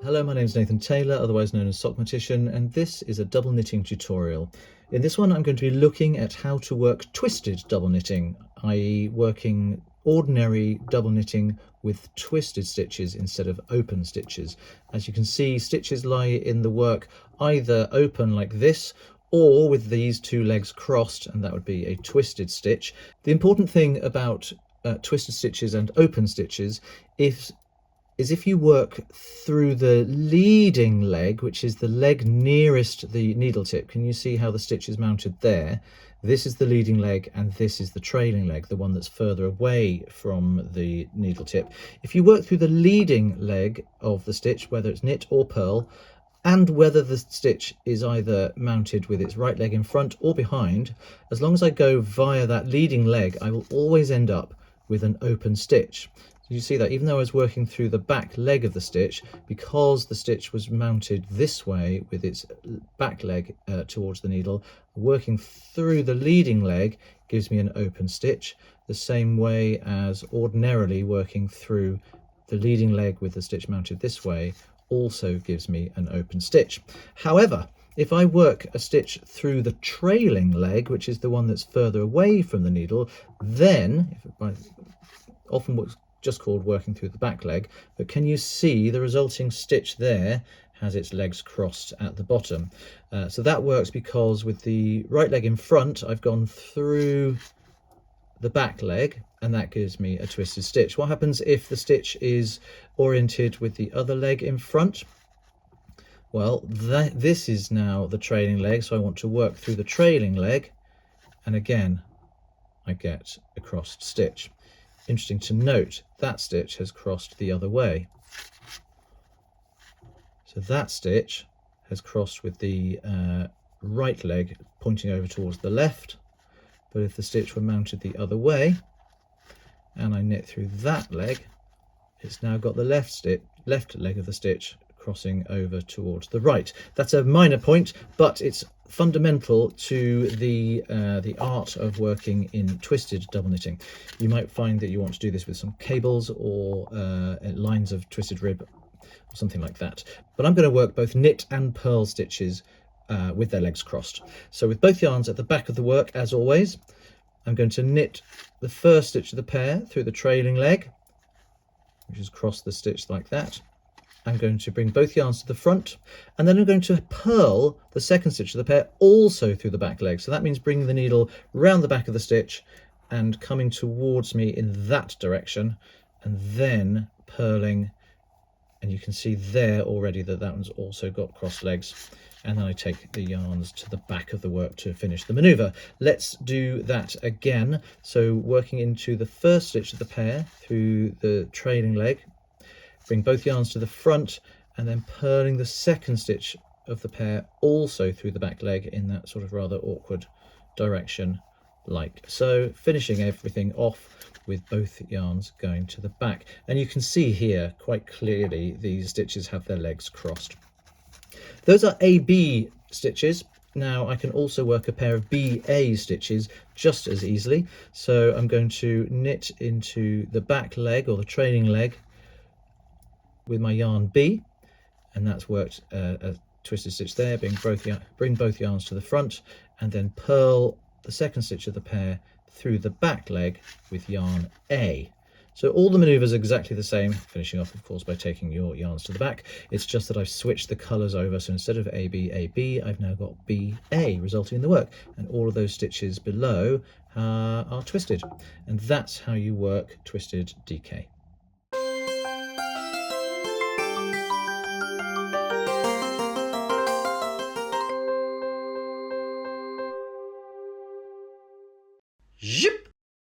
Hello, my name is Nathan Taylor, otherwise known as Sockmatician, and this is a double knitting tutorial. In this one I'm going to be looking at how to work twisted double knitting, i.e. working ordinary double knitting with twisted stitches instead of open stitches. As you can see, stitches lie in the work either open like this or with these two legs crossed, and that would be a twisted stitch. The important thing about twisted stitches and open stitches is if you work through the leading leg, which is the leg nearest the needle tip. Can you see how the stitch is mounted there? This is the leading leg and this is the trailing leg, the one that's further away from the needle tip. If you work through the leading leg of the stitch, whether it's knit or purl, and whether the stitch is either mounted with its right leg in front or behind, as long as I go via that leading leg, I will always end up with an open stitch. You see that even though I was working through the back leg of the stitch, because the stitch was mounted this way with its back leg towards the needle, working through the leading leg gives me an open stitch, the same way as ordinarily working through the leading leg with the stitch mounted this way also gives me an open stitch. However, if I work a stitch through the trailing leg, which is the one that's further away from the needle, then, often what's just called working through the back leg, but can you see the resulting stitch there has its legs crossed at the bottom? So that works because with the right leg in front, I've gone through the back leg, and that gives me a twisted stitch. What happens if the stitch is oriented with the other leg in front? Well, this is now the trailing leg, so I want to work through the trailing leg, and again I get a crossed stitch. Interesting to note, that stitch has crossed the other way. So that stitch has crossed with the right leg pointing over towards the left, but if the stitch were mounted the other way and I knit through that leg, it's now got the left leg of the stitch crossing over towards the right. That's a minor point, but it's fundamental to the art of working in twisted double knitting. You might find that you want to do this with some cables or lines of twisted rib or something like that. But I'm going to work both knit and purl stitches with their legs crossed. So with both yarns at the back of the work, as always, I'm going to knit the first stitch of the pair through the trailing leg, which is cross the stitch like that. I'm going to bring both yarns to the front, and then I'm going to purl the second stitch of the pair also through the back leg. So that means bringing the needle round the back of the stitch and coming towards me in that direction, and then purling. And you can see there already that that one's also got crossed legs. And then I take the yarns to the back of the work to finish the maneuver. Let's do that again. So working into the first stitch of the pair through the trailing leg, bring both yarns to the front, and then purling the second stitch of the pair also through the back leg in that sort of rather awkward direction like so, finishing everything off with both yarns going to the back. And you can see here quite clearly these stitches have their legs crossed. Those are AB stitches. Now I can also work a pair of BA stitches just as easily. So I'm going to knit into the back leg or the trailing leg with my yarn B, and that's worked a twisted stitch there, bring both yarns to the front, and then purl the second stitch of the pair through the back leg with yarn A. So all the maneuvers are exactly the same, finishing off of course by taking your yarns to the back. It's just that I've switched the colours over, so instead of AB, AB, I've now got BA resulting in the work, and all of those stitches below are twisted, and that's how you work twisted DK.